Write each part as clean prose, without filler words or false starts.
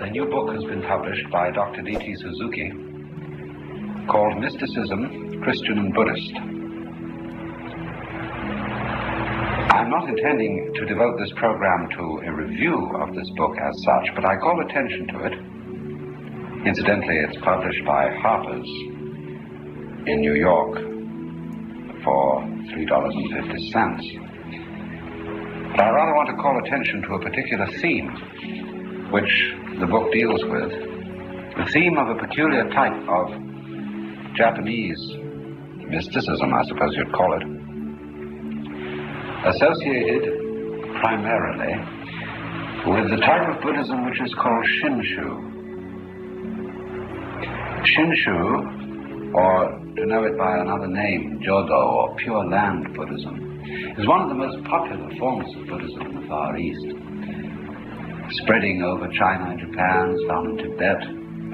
A new book has been published by Dr. D.T. Suzuki called Mysticism, Christian and Buddhist. I'm not intending to devote this program to a review of this book as such, but I call attention to it. Incidentally, it's published by Harper's in New York for $3.50. But I rather want to call attention to a particular theme which the book deals with, the theme of a peculiar type of Japanese mysticism, I suppose you'd call it, associated primarily with the type of Buddhism which is called Shinshu. Shinshu, or to know it by another name, Jodo, or Pure Land Buddhism, is one of the most popular forms of Buddhism in the Far East, spreading over China and Japan, found in Tibet,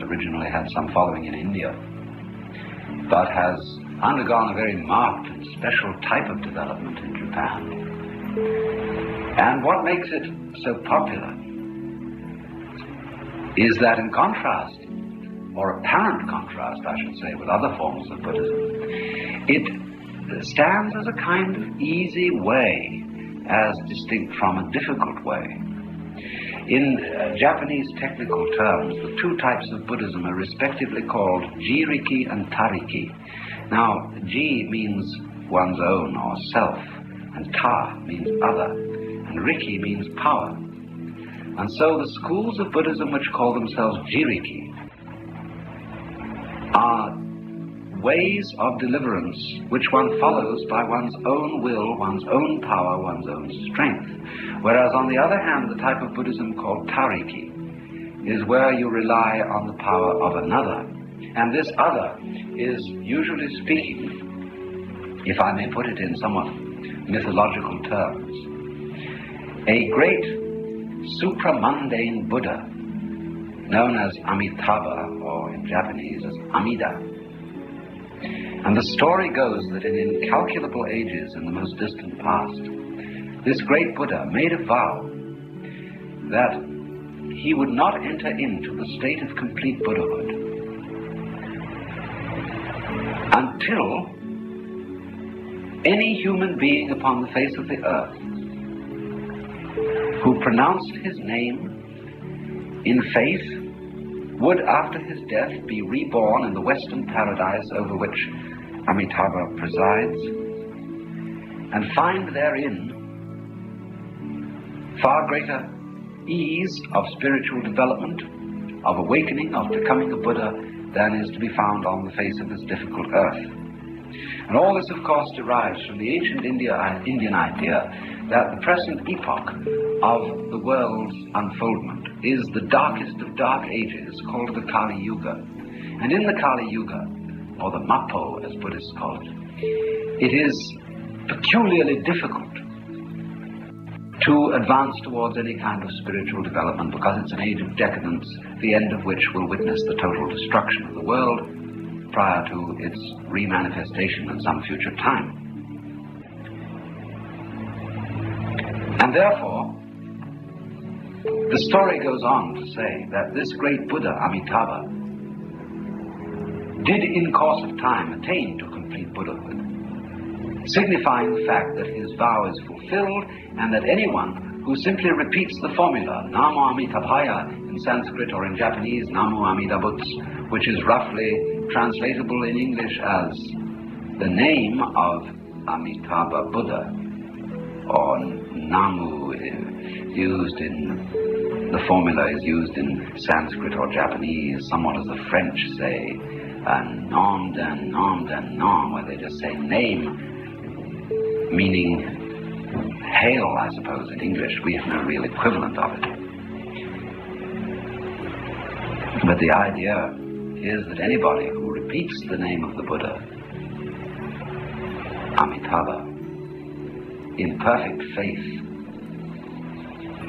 originally had some following in India, but has undergone a very marked and special type of development in Japan. And what makes it so popular is that in contrast, or apparent contrast, I should say, with other forms of Buddhism, it stands as a kind of easy way as distinct from a difficult way. In Japanese technical terms, the two types of Buddhism are respectively called Jiriki and Tariki. Now, Ji means one's own or self, and Ta means other, and Riki means power. And so the schools of Buddhism which call themselves Jiriki are ways of deliverance which one follows by one's own will, one's own power, one's own strength. Whereas on the other hand, the type of Buddhism called Tariki is where you rely on the power of another. And this other is, usually speaking, if I may put it in somewhat mythological terms, a great supramundane Buddha known as Amitabha, or in Japanese as Amida. And the story goes that in incalculable ages in the most distant past, this great Buddha made a vow that he would not enter into the state of complete Buddhahood until any human being upon the face of the earth who pronounced his name in faith would, after his death, be reborn in the Western paradise over which Amitabha presides, and find therein far greater ease of spiritual development, of awakening, of becoming a Buddha, than is to be found on the face of this difficult earth. And all this, of course, derives from the ancient Indian idea that the present epoch of the world's unfoldment is the darkest of dark ages, called the Kali Yuga. And in the Kali Yuga, or the Mappo as Buddhists call it, it is peculiarly difficult to advance towards any kind of spiritual development because it's an age of decadence, the end of which will witness the total destruction of the world prior to its remanifestation at some future time. And therefore, the story goes on to say that this great Buddha, Amitabha, did in course of time attain to complete Buddhahood, signifying the fact that his vow is fulfilled and that anyone who simply repeats the formula Namo Amitabhaya in Sanskrit or in Japanese Namo Amitabhuts, which is roughly translatable in English as the name of Amitabha Buddha, or Namu used in, the formula is used in Sanskrit or Japanese, somewhat as the French say, nom den nom, where they just say name, meaning hail, I suppose, in English. We have no real equivalent of it. But the idea is that anybody who repeats the name of the Buddha, Amitabha, in perfect faith,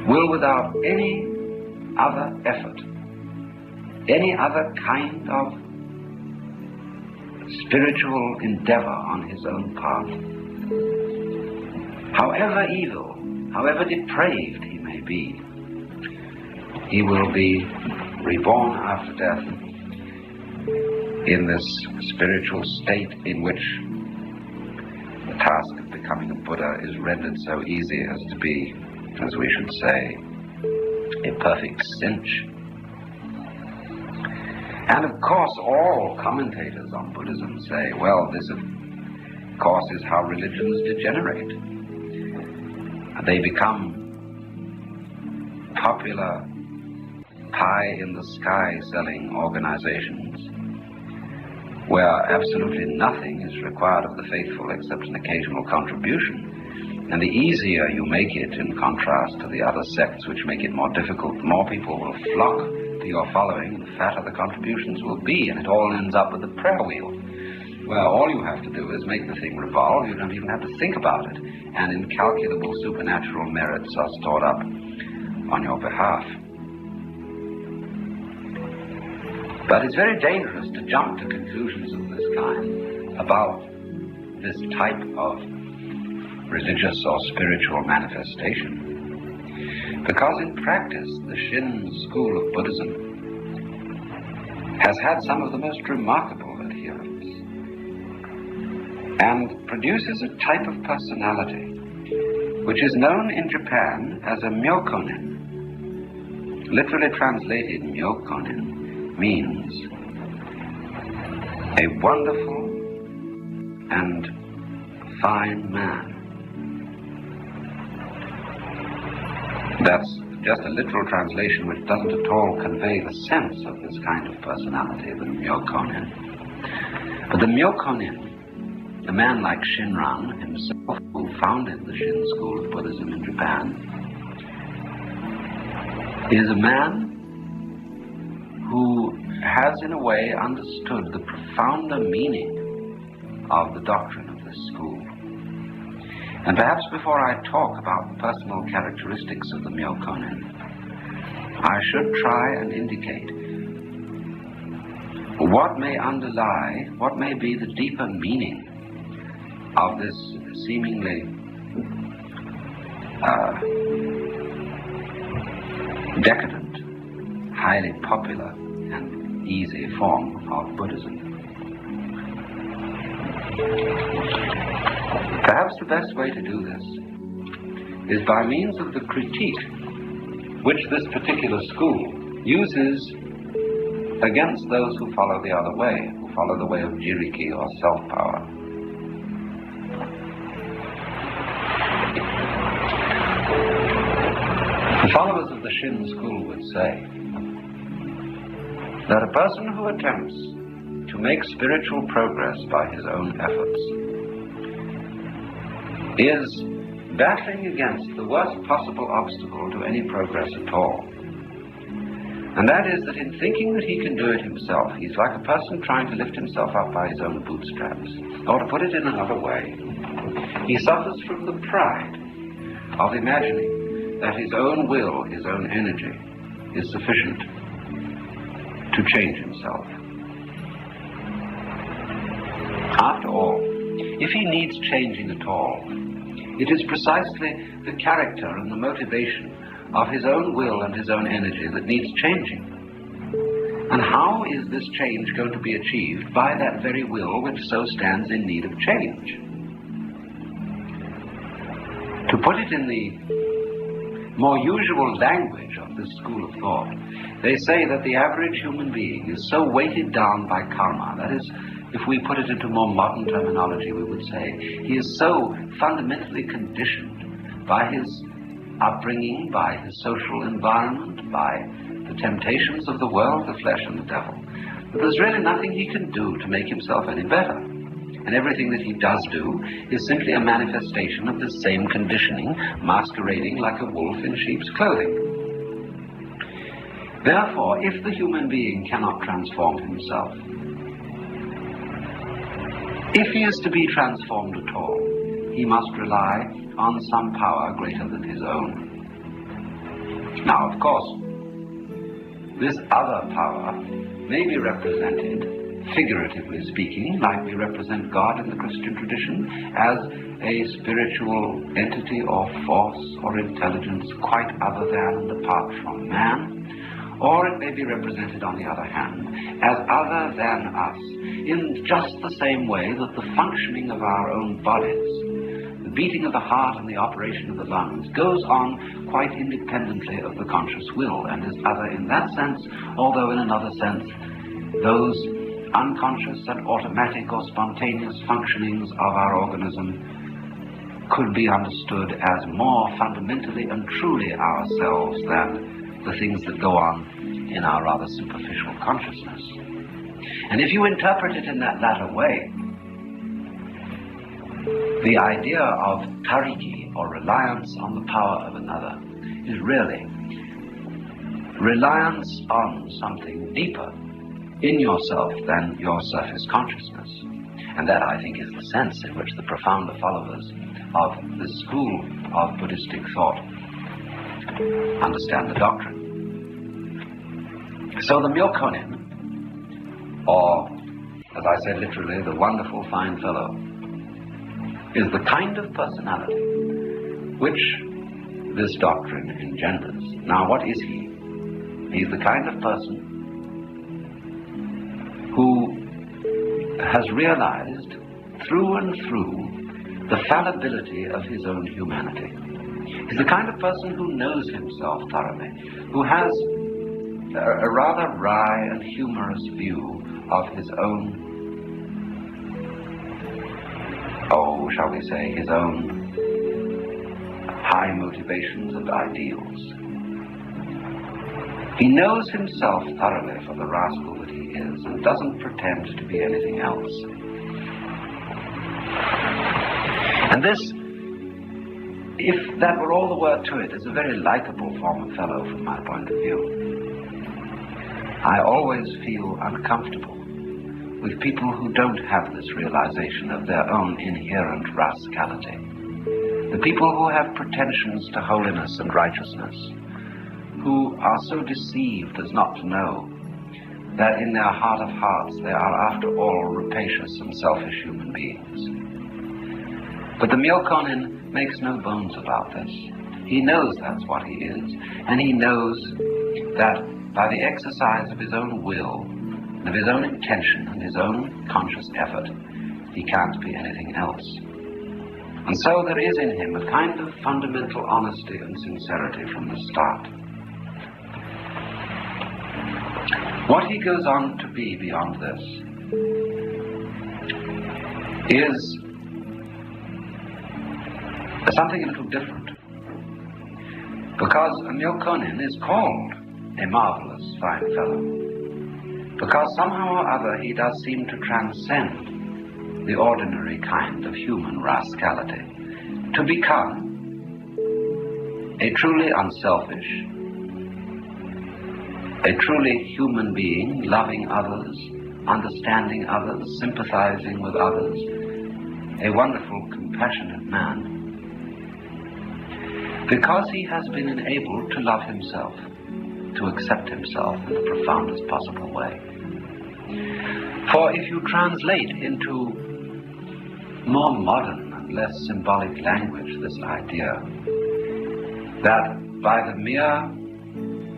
will without any other effort, any other kind of spiritual endeavor on his own part, however evil, however depraved he may be, he will be reborn after death in this spiritual state in which the task of becoming a Buddha is rendered so easy as to be, as we should say, a perfect cinch. And of course all commentators on Buddhism say, well, this of course is how religions degenerate. They become popular pie-in-the-sky selling organizations where absolutely nothing is required of the faithful except an occasional contribution. And the easier you make it, in contrast to the other sects which make it more difficult, the more people will flock to your following, the fatter the contributions will be, and it all ends up with a prayer wheel, where all you have to do is make the thing revolve. You don't even have to think about it, and incalculable supernatural merits are stored up on your behalf. But it's very dangerous to jump to conclusions of this kind about this type of religious or spiritual manifestation, because in practice the Shin school of Buddhism has had some of the most remarkable adherents and produces a type of personality which is known in Japan as a myokonin. Literally translated, myokonin means a wonderful and fine man. That's just a literal translation which doesn't at all convey the sense of this kind of personality, the myokonin. But the myokonin, a man like Shinran himself, who founded the Shin school of Buddhism in Japan, is a man who has in a way understood the profounder meaning of the doctrine of this school. And perhaps before I talk about the personal characteristics of the myokonin, I should try and indicate what may underlie, what may be the deeper meaning of this seemingly decadent, highly popular and easy form of Buddhism. Perhaps the best way to do this is by means of the critique which this particular school uses against those who follow the other way, who follow the way of jiriki or self-power. The followers of the Shin school would say that a person who attempts to make spiritual progress by his own efforts is battling against the worst possible obstacle to any progress at all. And that is that in thinking that he can do it himself, he's like a person trying to lift himself up by his own bootstraps. Or to put it in another way, he suffers from the pride of imagining that his own will, his own energy, is sufficient to change himself. After all, if he needs changing at all, it is precisely the character and the motivation of his own will and his own energy that needs changing. And how is this change going to be achieved? By that very will which so stands in need of change. To put it in the more usual language of this school of thought, they say that the average human being is so weighted down by karma, that is, if we put it into more modern terminology, we would say he is so fundamentally conditioned by his upbringing, by his social environment, by the temptations of the world, the flesh and the devil, that there's really nothing he can do to make himself any better. And everything that he does do is simply a manifestation of this same conditioning, masquerading like a wolf in sheep's clothing. Therefore, if the human being cannot transform himself, if he is to be transformed at all, he must rely on some power greater than his own. Now, of course, this other power may be represented, figuratively speaking, like we represent God in the Christian tradition, as a spiritual entity or force or intelligence quite other than and apart from man, Or it may be represented, on the other hand, as other than us, in just the same way that the functioning of our own bodies, the beating of the heart and the operation of the lungs, goes on quite independently of the conscious will and is other in that sense, although in another sense those unconscious and automatic or spontaneous functionings of our organism could be understood as more fundamentally and truly ourselves than the things that go on in our rather superficial consciousness. And if you interpret it in that latter way, the idea of tariki, or reliance on the power of another, is really reliance on something deeper in yourself than your surface consciousness. And that, I think, is the sense in which the profounder followers of this school of Buddhistic thought understand the doctrine. So the Myokonin, or, as I said literally, the wonderful fine fellow, is the kind of personality which this doctrine engenders. Now, what is he? He's the kind of person who has realized through and through the fallibility of his own humanity. He's the kind of person who knows himself thoroughly, who has a rather wry and humorous view of his own, shall we say, his own high motivations and ideals. He knows himself thoroughly for the rascal that he is and doesn't pretend to be anything else. And this, if that were all the word to it, is a very likable form of fellow from my point of view. I always feel uncomfortable with people who don't have this realization of their own inherent rascality. The people who have pretensions to holiness and righteousness, who are so deceived as not to know that in their heart of hearts they are after all rapacious and selfish human beings. But the Myokonin makes no bones about this. He knows that's what he is, and he knows that by the exercise of his own will, of his own intention and his own conscious effort, he can't be anything else. And so there is in him a kind of fundamental honesty and sincerity from the start. What he goes on to be beyond this is something a little different. Because a Myokonin is called a marvelous fine fellow. Because somehow or other he does seem to transcend the ordinary kind of human rascality, to become a truly unselfish, a truly human being, loving others, understanding others, sympathizing with others, a wonderful, compassionate man, because he has been enabled to love himself, to accept himself in the profoundest possible way. For if you translate into more modern and less symbolic language this idea that by the mere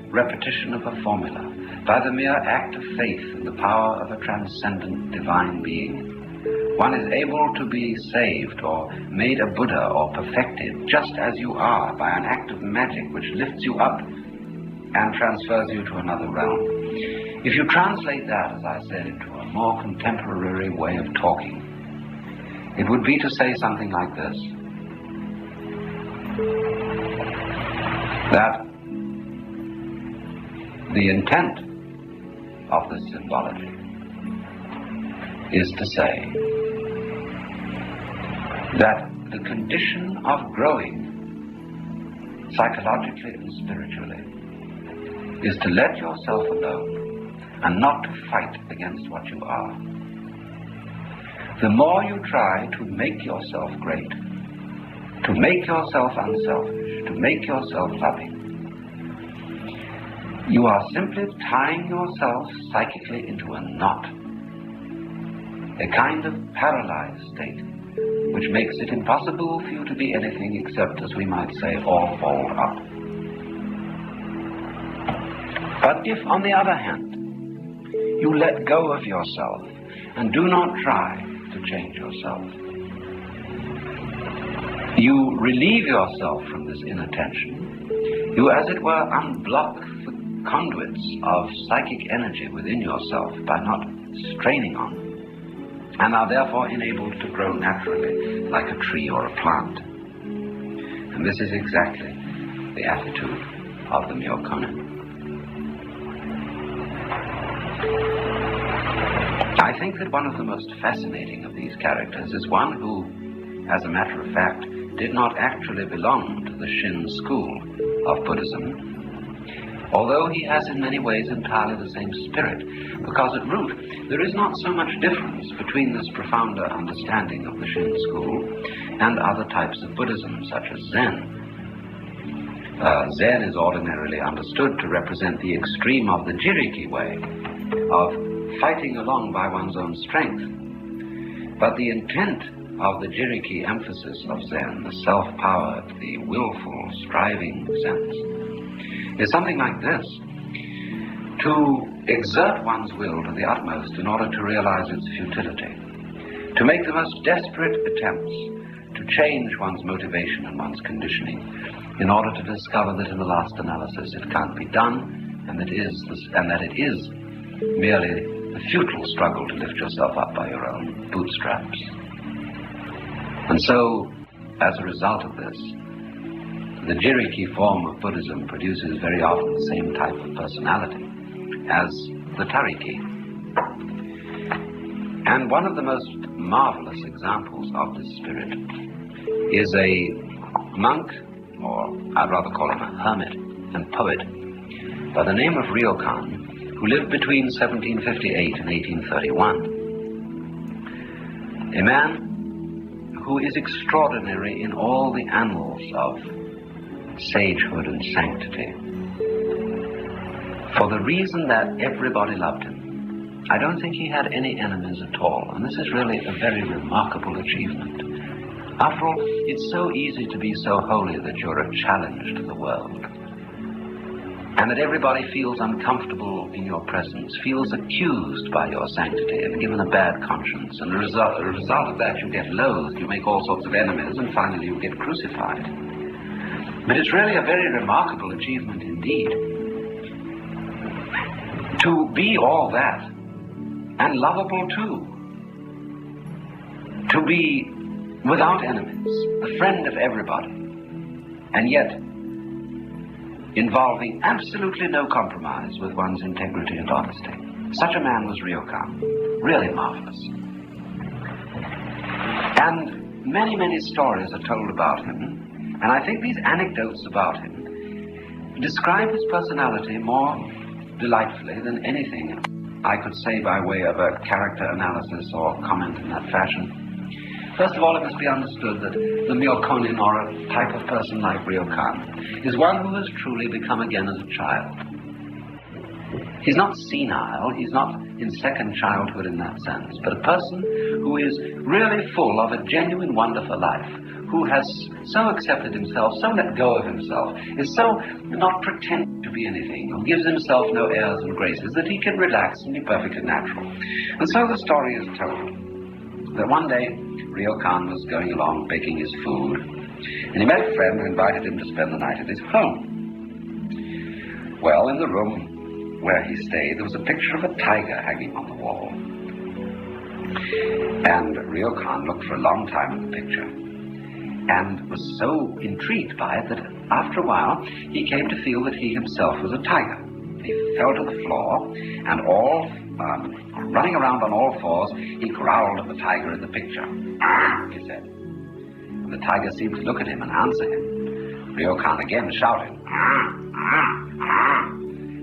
repetition of a formula, by the mere act of faith in the power of a transcendent divine being, one is able to be saved or made a Buddha or perfected just as you are by an act of magic which lifts you up and transfers you to another realm. If you translate that, as I said, into a more contemporary way of talking, it would be to say something like this: that the intent of this symbology is to say that the condition of growing psychologically and spiritually is to let yourself alone and not to fight against what you are. The more you try to make yourself great, to make yourself unselfish, to make yourself loving, you are simply tying yourself psychically into a knot, a kind of paralyzed state, which makes it impossible for you to be anything except, as we might say, all balled up. But if, on the other hand, you let go of yourself and do not try to change yourself, you relieve yourself from this inattention, you, as it were, unblock the conduits of psychic energy within yourself by not straining on them, and are therefore enabled to grow naturally like a tree or a plant. And this is exactly the attitude of the Myokonin. I think that one of the most fascinating of these characters is one who, as a matter of fact, did not actually belong to the Shin school of Buddhism, although he has in many ways entirely the same spirit, because at root there is not so much difference between this profounder understanding of the Shin school and other types of Buddhism, such as Zen. Zen is ordinarily understood to represent the extreme of the Jiriki way, of fighting along by one's own strength. But the intent of the Jiriki emphasis of Zen, the self-powered, the willful, striving sense, is something like this: to exert one's will to the utmost in order to realize its futility, to make the most desperate attempts to change one's motivation and one's conditioning in order to discover that in the last analysis it can't be done, and that it is merely a futile struggle to lift yourself up by your own bootstraps. And so, as a result of this, the Jiriki form of Buddhism produces very often the same type of personality as the Tariki. And one of the most marvelous examples of this spirit is a monk, or I'd rather call him a hermit and poet, by the name of Ryokan, who lived between 1758 and 1831. A man who is extraordinary in all the annals of sagehood and sanctity. For the reason that everybody loved him. I don't think he had any enemies at all, and this is really a very remarkable achievement. After all, it's so easy to be so holy that you're a challenge to the world, and that everybody feels uncomfortable in your presence, feels accused by your sanctity and given a bad conscience, and as a result of that you get loathed, you make all sorts of enemies, and finally you get crucified. But it's really a very remarkable achievement indeed to be all that, and lovable too, to be without enemies, the friend of everybody, and yet involving absolutely no compromise with one's integrity and honesty. Such a man was Ryokan, really marvelous. And many, many stories are told about him, and I think these anecdotes about him describe his personality more delightfully than anything I could say by way of a character analysis or comment in that fashion. First of all, it must be understood that the Myokonin, or a type of person like Ryokan, is one who has truly become again as a child. He's not senile, he's not in second childhood in that sense, but a person who is really full of a genuine wonder for life, who has so accepted himself, so let go of himself, is so not pretending to be anything, who gives himself no airs and graces, that he can relax and be perfectly natural. And so the story is told that one day Ryokan was going along baking his food, and he met a friend who invited him to spend the night at his home. Well, in the room where he stayed, there was a picture of a tiger hanging on the wall. And Ryokan looked for a long time at the picture, and was so intrigued by it that after a while he came to feel that he himself was a tiger. He fell to the floor, and running around on all fours, he growled at the tiger in the picture. "Ah," he said. And the tiger seemed to look at him and answer him. Ryokan again shouted, "Ah, ah, ah."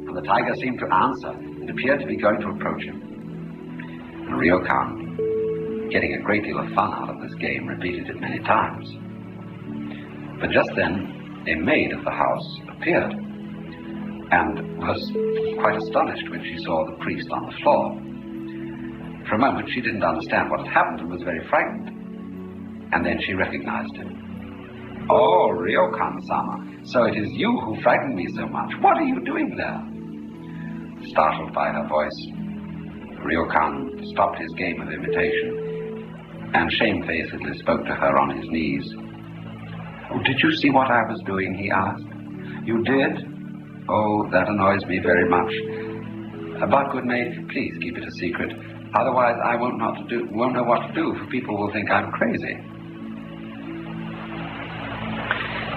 And the tiger seemed to answer and appeared to be going to approach him. And Ryokan, getting a great deal of fun out of this game, repeated it many times. But just then, a maid of the house appeared, and was quite astonished when she saw the priest on the floor. For a moment she didn't understand what had happened and was very frightened. And then she recognized him. "Oh, Ryokan-sama, so it is you who frightened me so much. What are you doing there?" Startled by her voice, Ryokan stopped his game of imitation and shamefacedly spoke to her on his knees. "Oh, did you see what I was doing?" he asked. "You did? Oh, that annoys me very much. But, good maid, please keep it a secret. Otherwise, I won't know what to do, for people will think I'm crazy."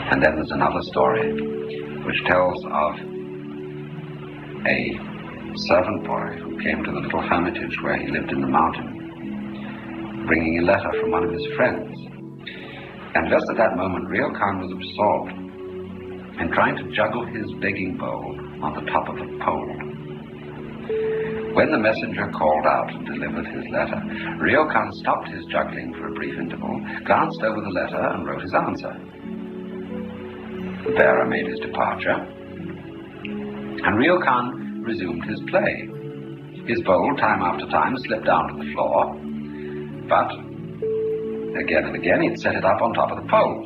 And then there's another story, which tells of a servant boy who came to the little hermitage where he lived in the mountain, bringing a letter from one of his friends. And just at that moment, Ryokan was absorbed in trying to juggle his begging bowl on the top of a pole. When the messenger called out and delivered his letter, Ryokan stopped his juggling for a brief interval, glanced over the letter, and wrote his answer. The bearer made his departure, and Ryokan resumed his play. His bowl, time after time, slipped down to the floor, but again and again he'd set it up on top of the pole.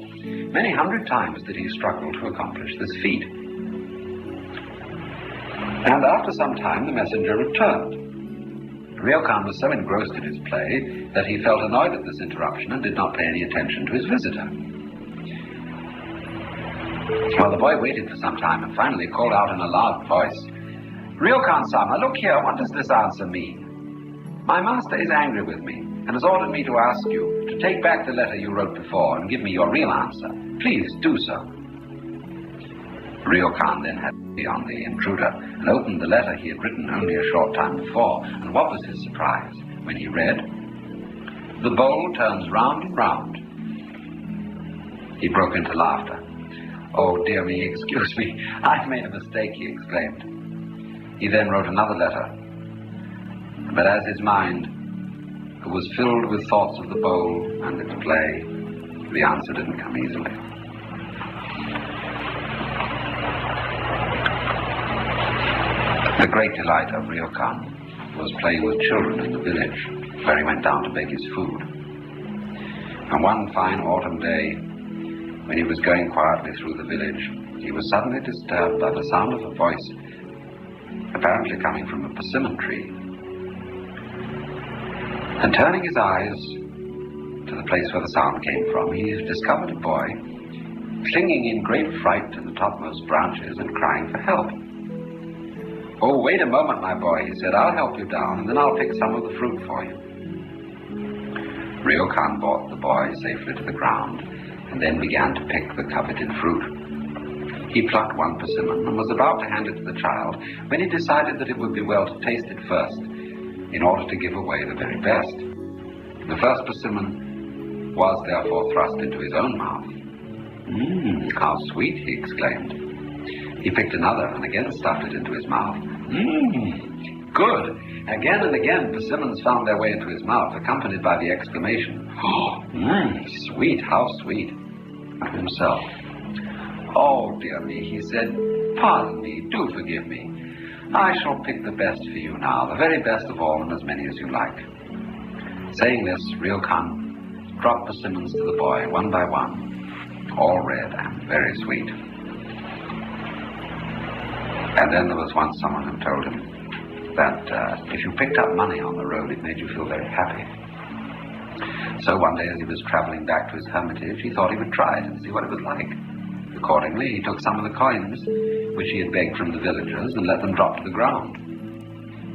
Many hundred times did he struggle to accomplish this feat. And after some time the messenger returned. Ryokan was so engrossed in his play that he felt annoyed at this interruption and did not pay any attention to his visitor. Well, the boy waited for some time and finally called out in a loud voice, "Ryokan-sama, look here, what does this answer mean? My master is angry with me and has ordered me to ask you to take back the letter you wrote before and give me your real answer. Please do so." Ryokan then had pity on the intruder and opened the letter he had written only a short time before, and what was his surprise when he read, "The bowl turns round and round." He broke into laughter. "Oh, dear me, excuse me, I've made a mistake," he exclaimed. He then wrote another letter, but as his mind was filled with thoughts of the bowl and its play, the answer didn't come easily. The great delight of Ryokan was playing with children in the village, where he went down to beg his food. And one fine autumn day, when he was going quietly through the village, he was suddenly disturbed by the sound of a voice, apparently coming from a persimmon tree. And turning his eyes to the place where the sound came from, he discovered a boy clinging in great fright to the topmost branches and crying for help. "Oh, wait a moment, my boy," he said. "I'll help you down, and then I'll pick some of the fruit for you." Ryokan brought the boy safely to the ground, and then began to pick the coveted fruit. He plucked one persimmon and was about to hand it to the child when he decided that it would be well to taste it first, in order to give away the very best. The first persimmon was therefore thrust into his own mouth. How sweet," he exclaimed. He picked another and again stuffed it into his mouth. Good. Again and again persimmons found their way into his mouth, accompanied by the exclamation, "Oh, sweet, how sweet," to himself. "Oh, dear me," he said, "pardon me, do forgive me. I shall pick the best for you now, the very best of all, and as many as you like." Saying this, Ryokan dropped persimmons to the boy, one by one, all red and very sweet. And then there was once someone who told him that if you picked up money on the road, it made you feel very happy. So one day as he was traveling back to his hermitage, he thought he would try it and see what it was like. Accordingly, he took some of the coins which he had begged from the villagers and let them drop to the ground.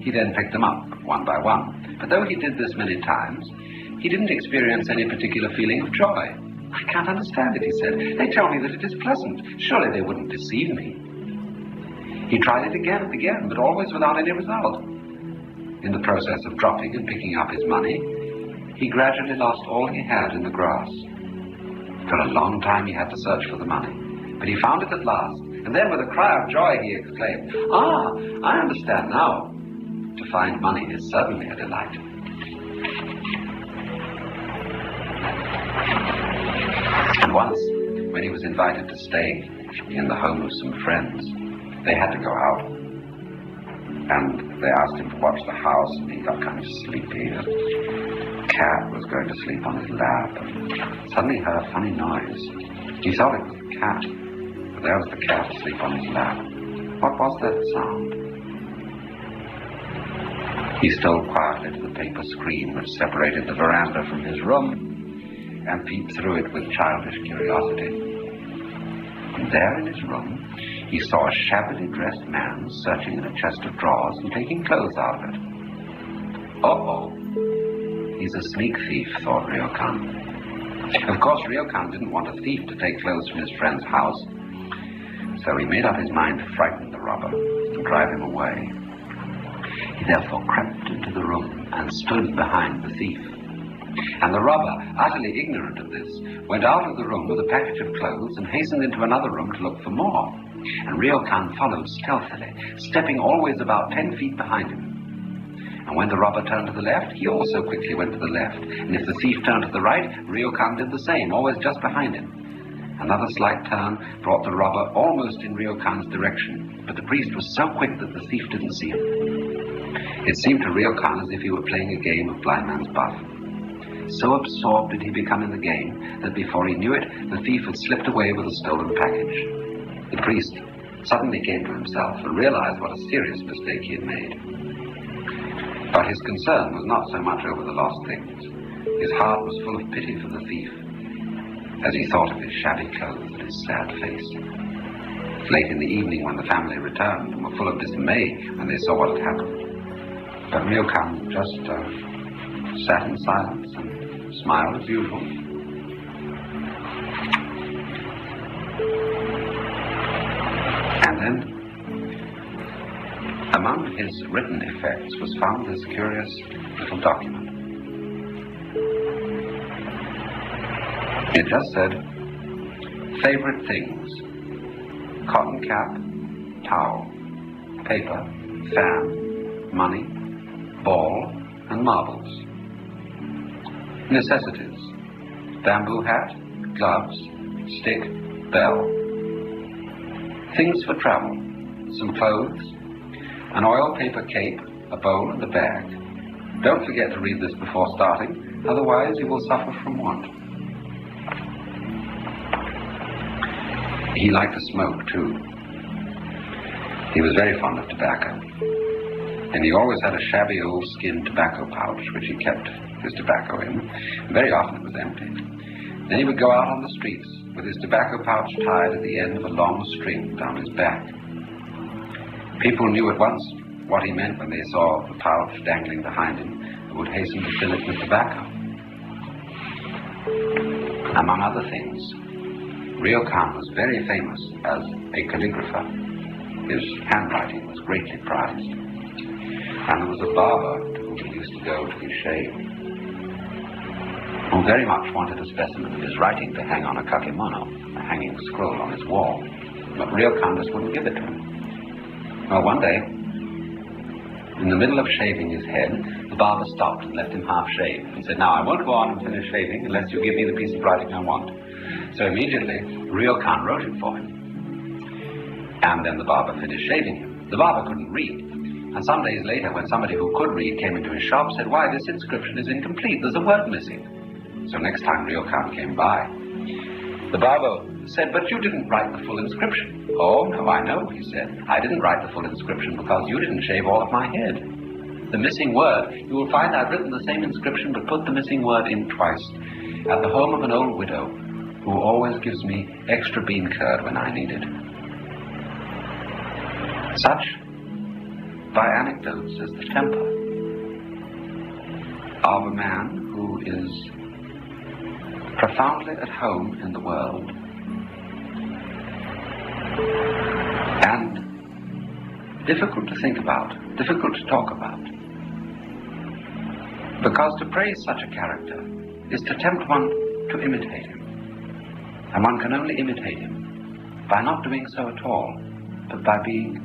He then picked them up, one by one. But though he did this many times, he didn't experience any particular feeling of joy. "I can't understand it," he said. "They tell me that it is pleasant. Surely they wouldn't deceive me." He tried it again and again, but always without any result. In the process of dropping and picking up his money, he gradually lost all he had in the grass. For a long time he had to search for the money, but he found it at last, and then with a cry of joy he exclaimed, "Ah, I understand now. To find money is certainly a delight." And once, when he was invited to stay in the home of some friends, they had to go out, and they asked him to watch the house, and he got kind of sleepy. A cat was going to sleep on his lap, and suddenly he heard a funny noise. He thought it was the cat, but there was the cat asleep on his lap. What was that sound? He stole quietly to the paper screen which separated the veranda from his room and peeped through it with childish curiosity. And there in his room, he saw a shabbily dressed man searching in a chest of drawers and taking clothes out of it. Uh-oh. He's a sneak thief, thought Ryokan. Of course, Ryokan didn't want a thief to take clothes from his friend's house, so he made up his mind to frighten the robber and drive him away. He therefore crept into the room and stood behind the thief. And the robber, utterly ignorant of this, went out of the room with a package of clothes and hastened into another room to look for more. And Ryokan followed stealthily, stepping always about 10 feet behind him. And when the robber turned to the left, he also quickly went to the left. And if the thief turned to the right, Ryokan did the same, always just behind him. Another slight turn brought the robber almost in Ryokan's direction, but the priest was so quick that the thief didn't see him. It seemed to Ryokan as if he were playing a game of blind man's buff. So absorbed did he become in the game that before he knew it, the thief had slipped away with a stolen package. The priest suddenly came to himself and realized what a serious mistake he had made. But his concern was not so much over the lost things. His heart was full of pity for the thief, as he thought of his shabby clothes and his sad face. Late in the evening, when the family returned and were full of dismay when they saw what had happened, but Ryokan just sat in silence and smiled as usual. And then, among his written effects was found this curious little document. It just said, favorite things: cotton cap, towel, paper, fan, money, ball, and marbles. Necessities: bamboo hat, gloves, stick, bell. Things for travel: some clothes, an oil paper cape, a bowl, and a bag. Don't forget to read this before starting, otherwise you will suffer from want. He liked to smoke, too. He was very fond of tobacco, and he always had a shabby old skin tobacco pouch which he kept his tobacco in. Very often it was empty. Then he would go out on the streets with his tobacco pouch tied at the end of a long string down his back. People knew at once what he meant when they saw the pouch dangling behind him and would hasten to fill it with tobacco. Among other things, Ryokan was very famous as a calligrapher. His handwriting was greatly prized. And there was a barber to whom he used to go to be shaved, who very much wanted a specimen of his writing to hang on a kakemono, a hanging scroll on his wall. But Ryokan just wouldn't give it to him. Well, one day, in the middle of shaving his head, the barber stopped and left him half-shaved and said, "Now, I won't go on and finish shaving unless you give me the piece of writing I want." So immediately, Ryokan wrote it for him. And then the barber finished shaving him. The barber couldn't read. And some days later, when somebody who could read came into his shop, said, "Why, this inscription is incomplete. There's a word missing." So next time Ryokan came by, the barber said, "But you didn't write the full inscription." "Oh, no, I know," he said. "I didn't write the full inscription because you didn't shave all of my head. The missing word, you will find I've written the same inscription but put the missing word in twice, at the home of an old widow who always gives me extra bean curd when I need it." Such, by anecdotes, is the temper of a man who is profoundly at home in the world and difficult to think about, difficult to talk about. Because to praise such a character is to tempt one to imitate him. And one can only imitate him by not doing so at all, but by being